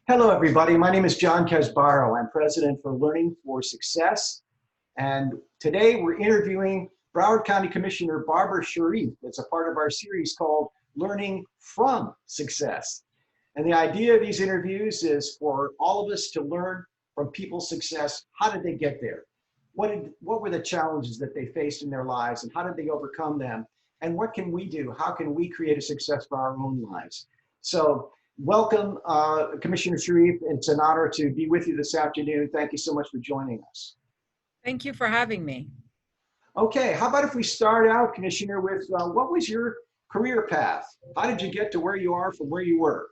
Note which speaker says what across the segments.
Speaker 1: Hello, everybody. My name is John Casbaro. I'm president for Learning for Success. And today we're interviewing Broward County Commissioner Barbara Sharief. It's a part of our series called Learning from Success. And the idea of these interviews is for all of us to learn from people's success. How did they get there? What were the challenges that they faced in their lives and how did they overcome them? And what can we do? How can we create a success for our own lives? So welcome, Commissioner Sharief. It's an honor to be with you this afternoon. Thank you so much for joining us.
Speaker 2: Thank you for having me.
Speaker 1: Okay, how about if we start out, Commissioner, with what was your career path? How did you get to where you are from where you were?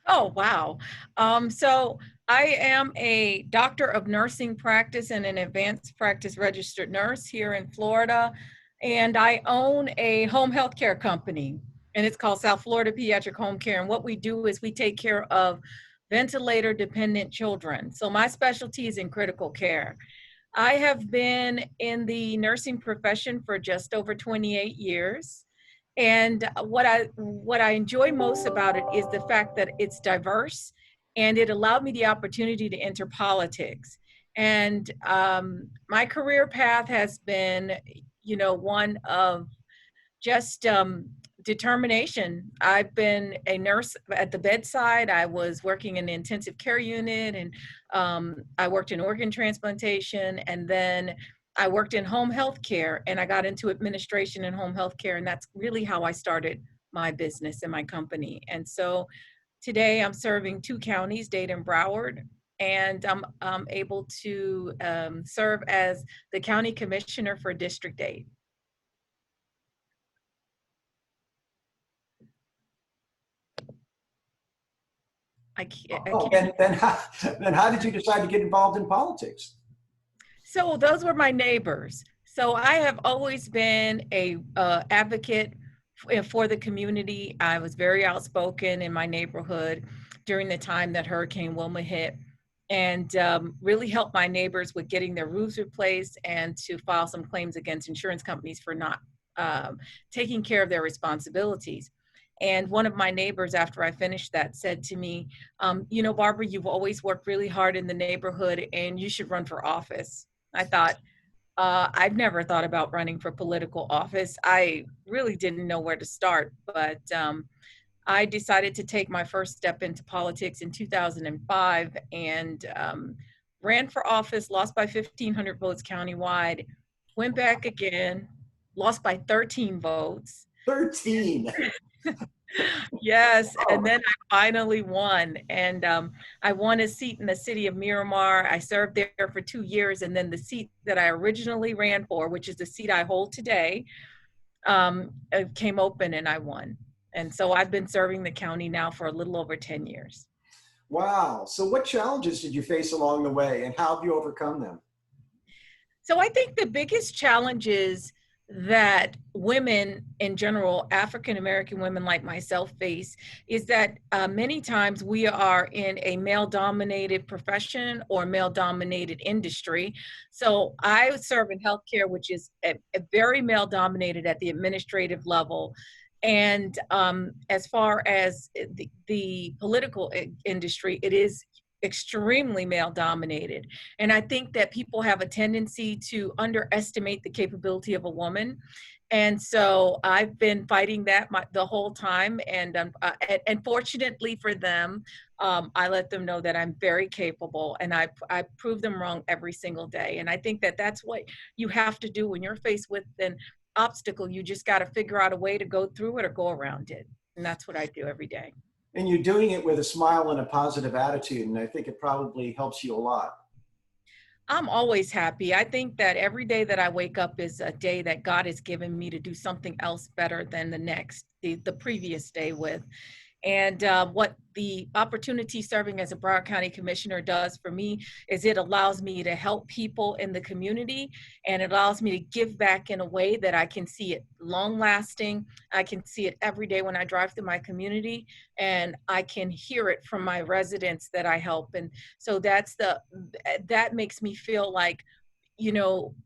Speaker 2: Oh, wow. So I am a doctor of nursing practice and an advanced practice registered nurse here in Florida. And I own a home health care company, and it's called South Florida Pediatric Home Care. And what we do is we take care of ventilator dependent children. So my specialty is in critical care. I have been in the nursing profession for just over 28 years. And what I enjoy most about it is the fact that it's diverse and it allowed me the opportunity to enter politics. And my career path has been, one of just determination. I've been a nurse at the bedside. I was working in the intensive care unit, and I worked in organ transplantation, and then I worked in home health care, and I got into administration in home health care, and that's really how I started my business and my company. And so today I'm serving two counties, Dade and Broward, and I'm able to serve as the county commissioner for District 8. I can't.
Speaker 1: Then how did you decide to get involved in politics?
Speaker 2: So those were my neighbors. So I have always been a advocate for the community. I was very outspoken in my neighborhood during the time that Hurricane Wilma hit, and really helped my neighbors with getting their roofs replaced and to file some claims against insurance companies for not taking care of their responsibilities. And one of my neighbors, after I finished that, said to me, Barbara, you've always worked really hard in the neighborhood and you should run for office. I thought, I've never thought about running for political office. I really didn't know where to start, but I decided to take my first step into politics in 2005 and ran for office, lost by 1,500 votes countywide, went back again, lost by 13 votes.
Speaker 1: 13.
Speaker 2: Yes, and then I finally won, and I won a seat in the city of Miramar. I served there for 2 years, and then the seat that I originally ran for, which is the seat I hold today, came open and I won. And so I've been serving the county now for a little over 10 years.
Speaker 1: Wow. So what challenges did you face along the way and how have you overcome them?
Speaker 2: So I think the biggest challenges that women in general, African-American women like myself, face is that many times we are in a male-dominated profession or male-dominated industry. So I serve in healthcare, which is a very male-dominated at the administrative level. And as far as the political industry, it is extremely male dominated. And I think that people have a tendency to underestimate the capability of a woman. And so I've been fighting that the whole time. And fortunately for them, I let them know that I'm very capable and I prove them wrong every single day. And I think that that's what you have to do when you're faced with an obstacle. You just got to figure out a way to go through it or go around it. And that's what I do every day.
Speaker 1: And you're doing it with a smile and a positive attitude, and I think it probably helps you a lot.
Speaker 2: I'm always happy. I think that every day that I wake up is a day that God has given me to do something else better than the previous day with. And what the opportunity serving as a Broward County Commissioner does for me is it allows me to help people in the community, and it allows me to give back in a way that I can see it long lasting. I can see it every day when I drive through my community, and I can hear it from my residents that I help. And so that makes me feel like,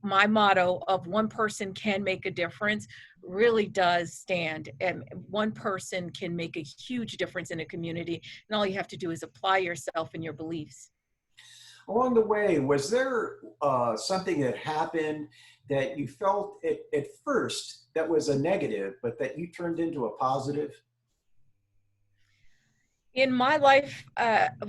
Speaker 2: my motto of one person can make a difference really does stand. And one person can make a huge difference in a community. And all you have to do is apply yourself and your beliefs.
Speaker 1: Along the way, was there something that happened that you felt at first that was a negative, but that you turned into a positive?
Speaker 2: In my life,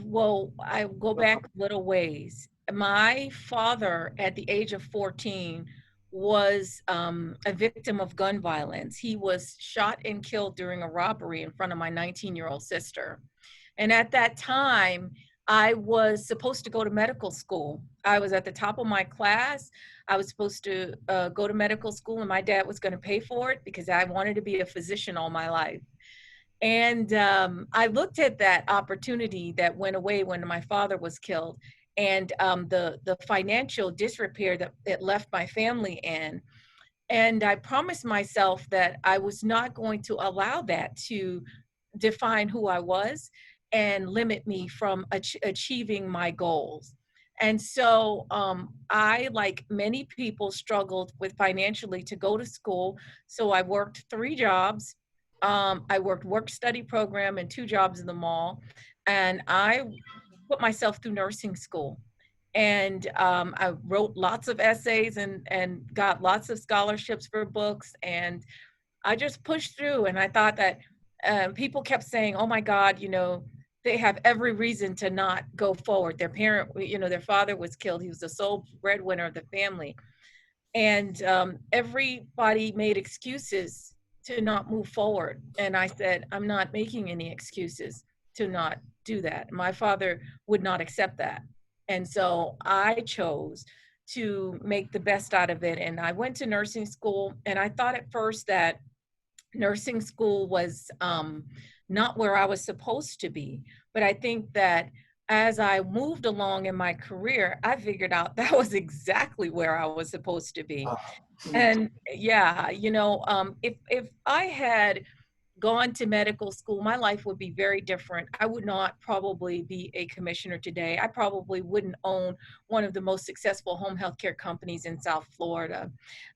Speaker 2: well, I go back little ways. My father, at the age of 14, was a victim of gun violence. He was shot and killed during a robbery in front of my 19-year-old sister. And at that time, I was supposed to go to medical school. I was at the top of my class. I was supposed to go to medical school, and my dad was going to pay for it because I wanted to be a physician all my life. And I looked at that opportunity that went away when my father was killed, and the financial disrepair that it left my family in. And I promised myself that I was not going to allow that to define who I was and limit me from achieving my goals. And so I, like many people, struggled with financially to go to school. So I worked 3 jobs. I worked work study program and 2 jobs in the mall. And I put myself through nursing school. And I wrote lots of essays and got lots of scholarships for books. And I just pushed through. And I thought that people kept saying, oh my God, they have every reason to not go forward. Their parent, their father was killed. He was the sole breadwinner of the family. And everybody made excuses to not move forward. And I said, I'm not making any excuses to not do that. My father would not accept that. And so I chose to make the best out of it. And I went to nursing school, and I thought at first that nursing school was not where I was supposed to be. But I think that as I moved along in my career, I figured out that was exactly where I was supposed to be.
Speaker 1: Uh,
Speaker 2: And yeah, if I had gone to medical school, my life would be very different. I would not probably be a commissioner today. I probably wouldn't own one of the most successful home health care companies in South Florida.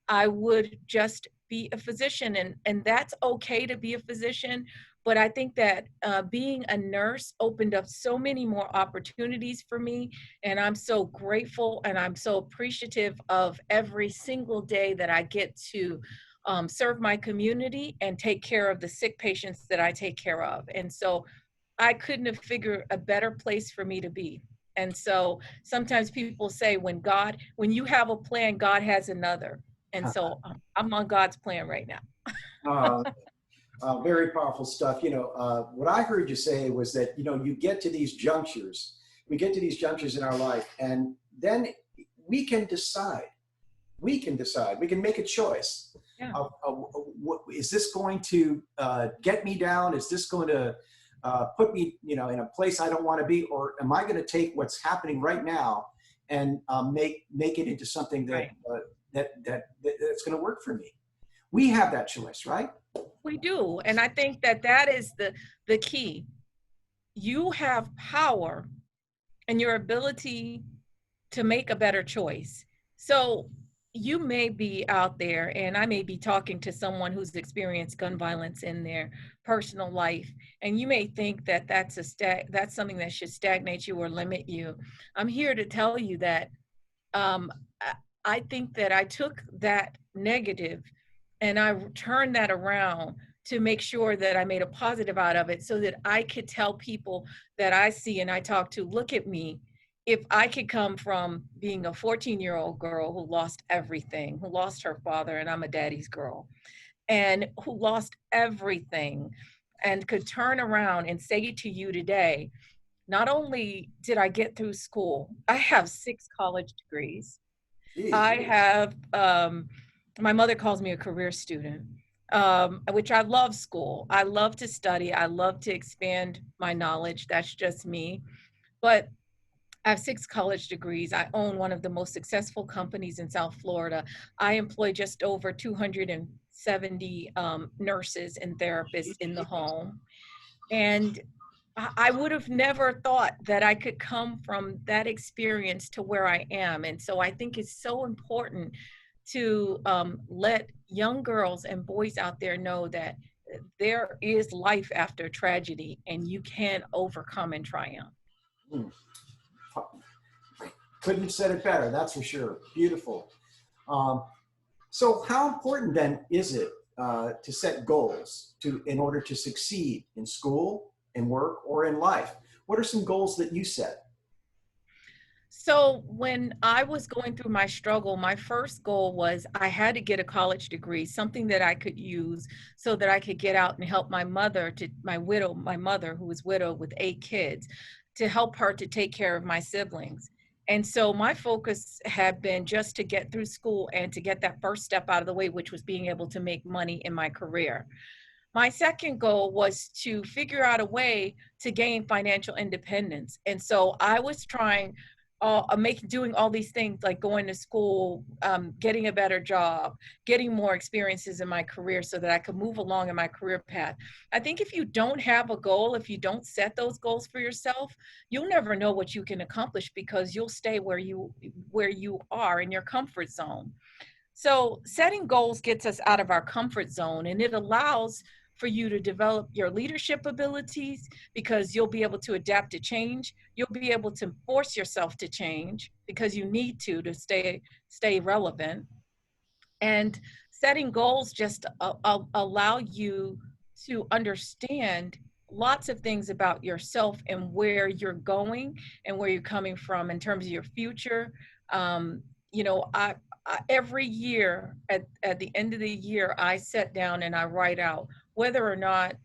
Speaker 2: I would just be a physician, and that's okay to be a physician. But I think that being a nurse opened up so many more opportunities for me. And I'm so grateful and I'm so appreciative of every single day that I get to serve my community and take care of the sick patients that I take care of. And so I couldn't have figured a better place for me to be. And so sometimes people say, when you have a plan, God has another. And so I'm on God's plan right now.
Speaker 1: uh, very powerful stuff. What I heard you say was that, you get to these junctures, we get to these junctures in our life, and then we can decide. We can decide. We can make a choice.
Speaker 2: Yeah.
Speaker 1: Is this going to get me down? Is this going to put me, in a place I don't want to be? Or am I going to take what's happening right now and make it into something that,
Speaker 2: Right.
Speaker 1: that's going to work for me? We have that choice, right?
Speaker 2: We do. And I think that is the key. You have power and your ability to make a better choice. So you may be out there, and I may be talking to someone who's experienced gun violence in their personal life, and you may think that that's something that should stagnate you or limit you. I'm here to tell you that um, I think that I took that negative and I turned that around to make sure that I made a positive out of it, so that I could tell people that I see and I talk to, look at me. If I could come from being a 14-year-old girl who lost everything, who lost her father, and I'm a daddy's girl, and who lost everything, and could turn around and say to you today, not only did I get through school, I have 6 college degrees.
Speaker 1: Geez.
Speaker 2: I have, my mother calls me a career student, which I love school. I love to study. I love to expand my knowledge. That's just me. But I have 6 college degrees. I own one of the most successful companies in South Florida. I employ just over 270 nurses and therapists in the home. And I would have never thought that I could come from that experience to where I am. And so I think it's so important to let young girls and boys out there know that there is life after tragedy and you can overcome and triumph.
Speaker 1: Hmm. Couldn't have said it better, that's for sure. Beautiful. Um, so how important then is it to set goals in order to succeed in school, in work, or in life? What are some goals that you set?
Speaker 2: So when I was going through my struggle, my first goal was I had to get a college degree, something that I could use so that I could get out and help my mother who was widowed with 8 kids, to help her to take care of my siblings. And so my focus had been just to get through school and to get that first step out of the way, which was being able to make money in my career. My second goal was to figure out a way to gain financial independence. And so I was trying, doing all these things like going to school, getting a better job, getting more experiences in my career so that I could move along in my career path. I think if you don't have a goal, if you don't set those goals for yourself, you'll never know what you can accomplish because you'll stay where you are in your comfort zone. So setting goals gets us out of our comfort zone, and it allows for you to develop your leadership abilities because you'll be able to adapt to change. You'll be able to force yourself to change because you need to stay relevant. And setting goals just allow you to understand lots of things about yourself and where you're going and where you're coming from in terms of your future. um, you know I every year at the end of the year I sit down and I write out whether or not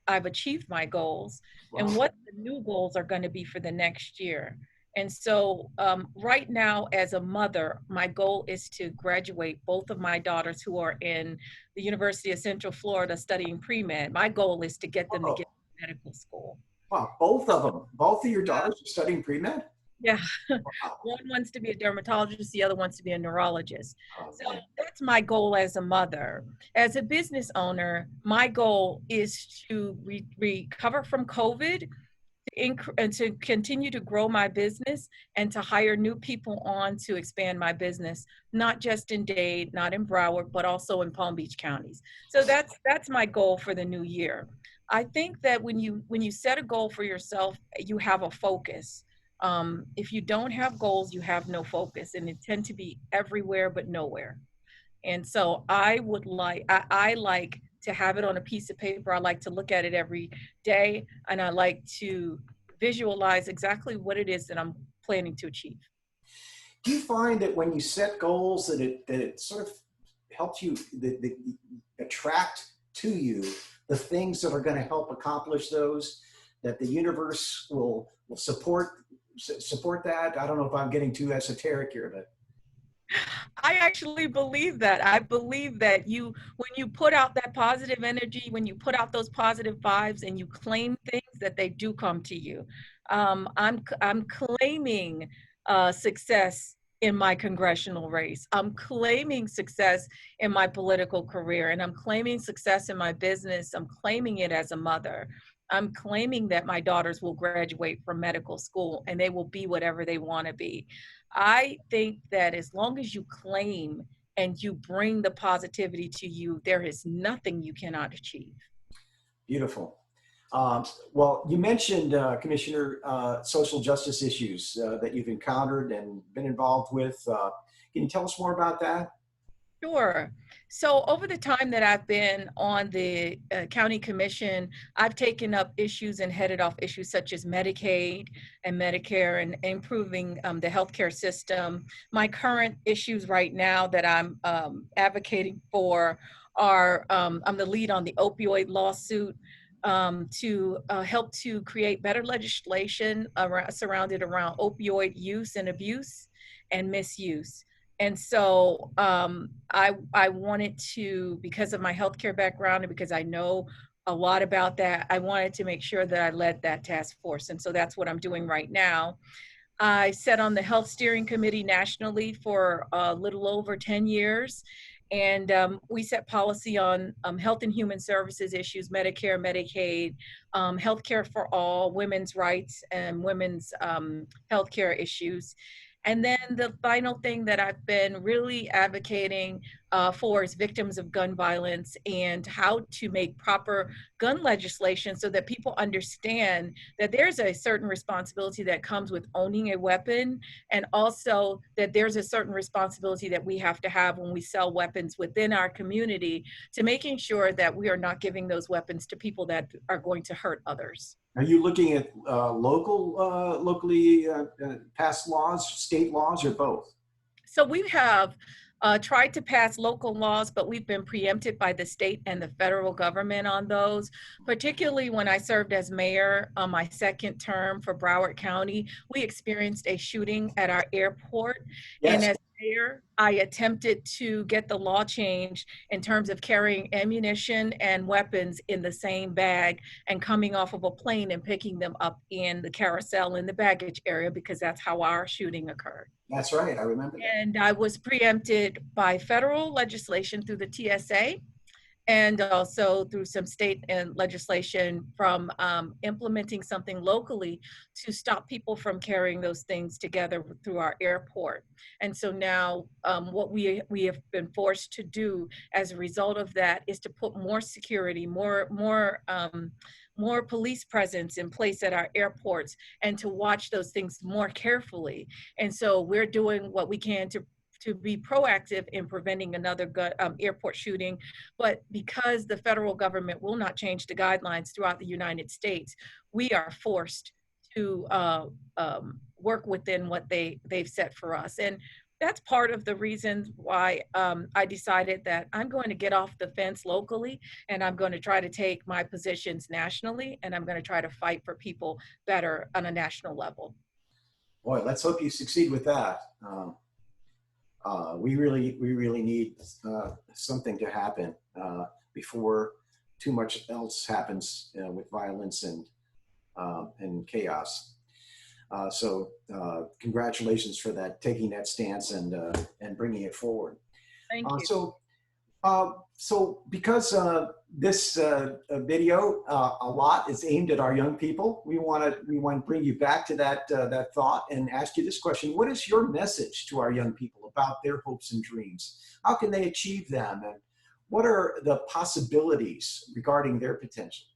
Speaker 2: I've achieved my goals and
Speaker 1: Wow.
Speaker 2: what the new goals are going to be for the next year. And so right now, as a mother, my goal is to graduate both of my daughters who are in the University of Central Florida studying pre-med. My goal is to get them to get
Speaker 1: Oh,
Speaker 2: to medical school.
Speaker 1: wow. Both of them. Both of your daughters are studying pre-med?
Speaker 2: Yeah,
Speaker 1: Wow.
Speaker 2: one wants to be a dermatologist, the other wants to be a neurologist.
Speaker 1: Oh,
Speaker 2: So
Speaker 1: man.
Speaker 2: that's my goal as a mother. As a business owner, my goal is to recover from COVID and to continue to grow my business and to hire new people on to expand my business, not just in Dade, not in Broward, but also in Palm Beach counties. So that's my goal for the new year. I think that when you set a goal for yourself, you have a focus. If you don't have goals, you have no focus, and it tend to be everywhere but nowhere. And so I like to have it on a piece of paper. I like to look at it every day, and I like to visualize exactly what it is that I'm planning to achieve.
Speaker 1: Do you find that when you set goals that it sort of helps you that attract to you the things that are going to help accomplish those, that the universe will support that? I don't know if I'm getting too esoteric here, but
Speaker 2: I actually believe that. I believe that when you put out that positive energy, when you put out those positive vibes and you claim things, that they do come to you. I'm claiming success in my congressional race. I'm claiming success in my political career, and I'm claiming success in my business. I'm claiming it as a mother. I'm claiming that my daughters will graduate from medical school and they will be whatever they want to be. I think that as long as you claim and you bring the positivity to you, there is nothing you cannot achieve.
Speaker 1: beautiful. Well, you mentioned, Commissioner, social justice issues that you've encountered and been involved with. Can you tell us more about that?
Speaker 2: Sure. So over the time that I've been on the county commission, I've taken up issues and headed off issues such as Medicaid and Medicare and improving the healthcare system. My current issues right now that I'm advocating for are I'm the lead on the opioid lawsuit to help to create better legislation surrounded around opioid use and abuse and misuse. And so I wanted to, because of my healthcare background and because I know a lot about that, I wanted to make sure that I led that task force. And so that's what I'm doing right now. I sat on the Health Steering Committee nationally for a little over 10 years. And we set policy on health and human services issues, Medicare, Medicaid, healthcare for all, women's rights, and women's healthcare issues. And then the final thing that I've been really advocating for is victims of gun violence and how to make proper gun legislation so that people understand that there's a certain responsibility that comes with owning a weapon, and also that there's a certain responsibility that we have to have when we sell weapons within our community, to making sure that we are not giving those weapons to people that are going to hurt others.
Speaker 1: Are you looking at locally passed laws, state laws, or both?
Speaker 2: So we have tried to pass local laws, but we've been preempted by the state and the federal government on those. Particularly when I served as mayor on my second term for Broward County, we experienced a shooting at our airport. And
Speaker 1: Yes.
Speaker 2: as mayor, I attempted to get the law changed in terms of carrying ammunition and weapons in the same bag and coming off of a plane and picking them up in the carousel in the baggage area, because that's how our shooting occurred.
Speaker 1: That's right. I remember that.
Speaker 2: And I was preempted by federal legislation through the TSA, and also through some state and legislation from implementing something locally to stop people from carrying those things together through our airport. And so now what we have been forced to do as a result of that is to put more security, more police presence in place at our airports, and to watch those things more carefully. And so we're doing what we can to be proactive in preventing another airport shooting. But because the federal government will not change the guidelines throughout the United States, we are forced to work within what they've set for us. And that's part of the reason why I decided that I'm going to get off the fence locally, and I'm going to try to take my positions nationally, and I'm going to try to fight for people better on a national level.
Speaker 1: Boy, let's hope you succeed with that. We really need something to happen before too much else happens with violence and chaos. So congratulations for that, taking that stance and bringing it forward.
Speaker 2: Thank you.
Speaker 1: So because this video a lot is aimed at our young people, we want to bring you back to that thought and ask you this question: what is your message to our young people about their hopes and dreams? How can they achieve them, and what are the possibilities regarding their potential?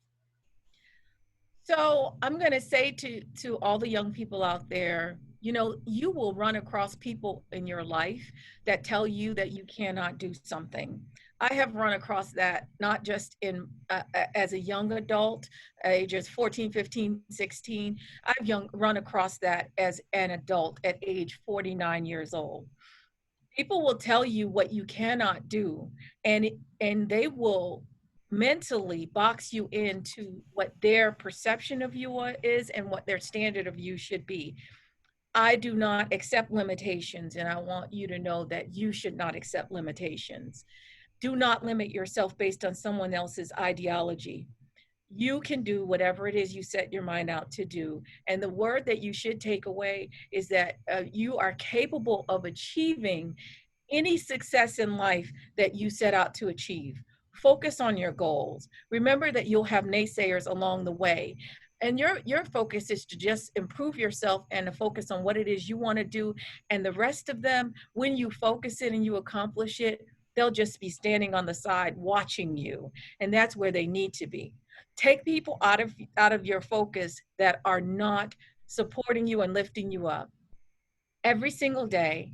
Speaker 2: So I'm going to say to all the young people out there, you know, you will run across people in your life that tell you that you cannot do something. I have run across that not just in as a young adult, ages 14, 15, 16. I've run across that as an adult at age 49 years old. People will tell you what you cannot do, and they will mentally box you into what their perception of you is and what their standard of you should be. I do not accept limitations, and I want you to know that you should not accept limitations. Do not limit yourself based on someone else's ideology. You can do whatever it is you set your mind out to do. And the word that you should take away is that you are capable of achieving any success in life that you set out to achieve. Focus on your goals. Remember that you'll have naysayers along the way. And your focus is to just improve yourself and to focus on what it is you want to do. And the rest of them, when you focus it and you accomplish it, they'll just be standing on the side watching you. And that's where they need to be. Take people out of your focus that are not supporting you and lifting you up. Every single day,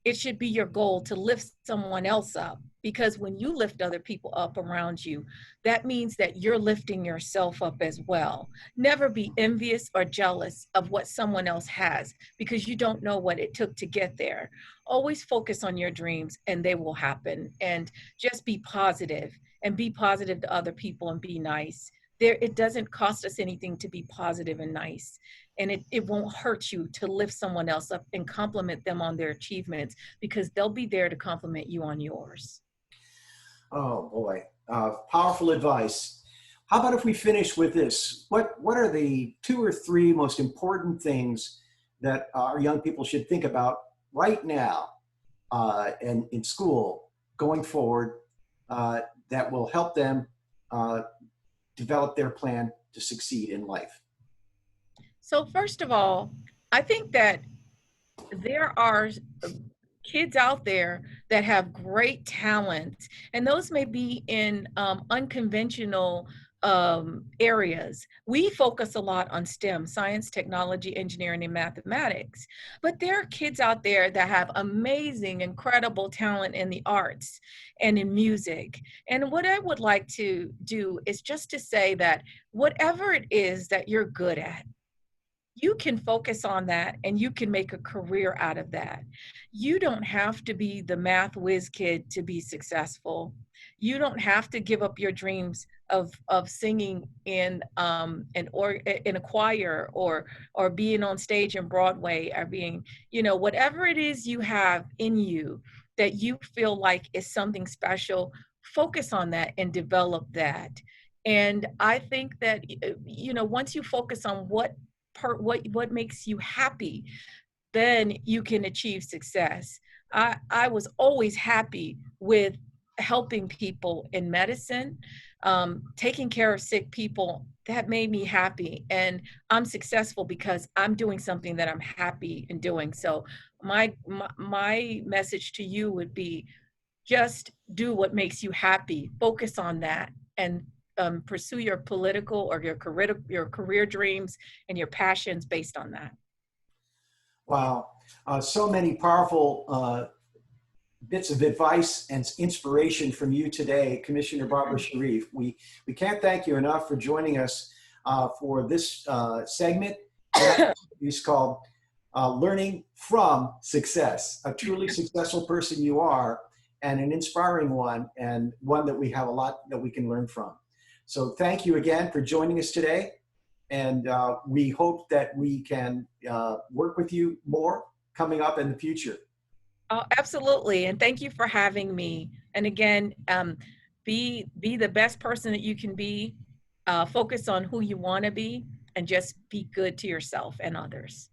Speaker 2: it should be your goal to lift someone else up, because when you lift other people up around you, that means that you're lifting yourself up as well. Never be envious or jealous of what someone else has, because you don't know what it took to get there. Always focus on your dreams and they will happen. And just be positive, and be positive to other people, and be nice. It doesn't cost us anything to be positive and nice. And it won't hurt you to lift someone else up and compliment them on their achievements, because they'll be there to compliment you on yours.
Speaker 1: Oh boy, powerful advice. How about if we finish with this? What are the 2 or 3 most important things that our young people should think about right now and in school going forward that will help them develop their plan to succeed in life?
Speaker 2: So first of all, I think that there are kids out there that have great talents, and those may be in unconventional areas. We focus a lot on STEM, science, technology, engineering, and mathematics. But there are kids out there that have amazing, incredible talent in the arts and in music. And what I would like to do is just to say that whatever it is that you're good at, you can focus on that and you can make a career out of that. You don't have to be the math whiz kid to be successful. You don't have to give up your dreams of singing in or in a choir or being on stage in Broadway, or being, you know, whatever it is you have in you that you feel like is something special. Focus on that and develop that. And I think that, you know, once you focus on what makes you happy, then you can achieve success. I was always happy with helping people in medicine, taking care of sick people. That made me happy, and I'm successful because I'm doing something that I'm happy in doing. So my message to you would be, just do what makes you happy, focus on that, and pursue your political or your career dreams and your passions based on that.
Speaker 1: Wow. So many powerful bits of advice and inspiration from you today, Commissioner Barbara Sharief. We can't thank you enough for joining us for this segment. It's called Learning from Success. A truly successful person you are, and an inspiring one, and one that we have a lot that we can learn from. So thank you again for joining us today. And we hope that we can work with you more coming up in the future.
Speaker 2: Oh, absolutely. And thank you for having me. And again, be the best person that you can be. Focus on who you want to be, and just be good to yourself and others.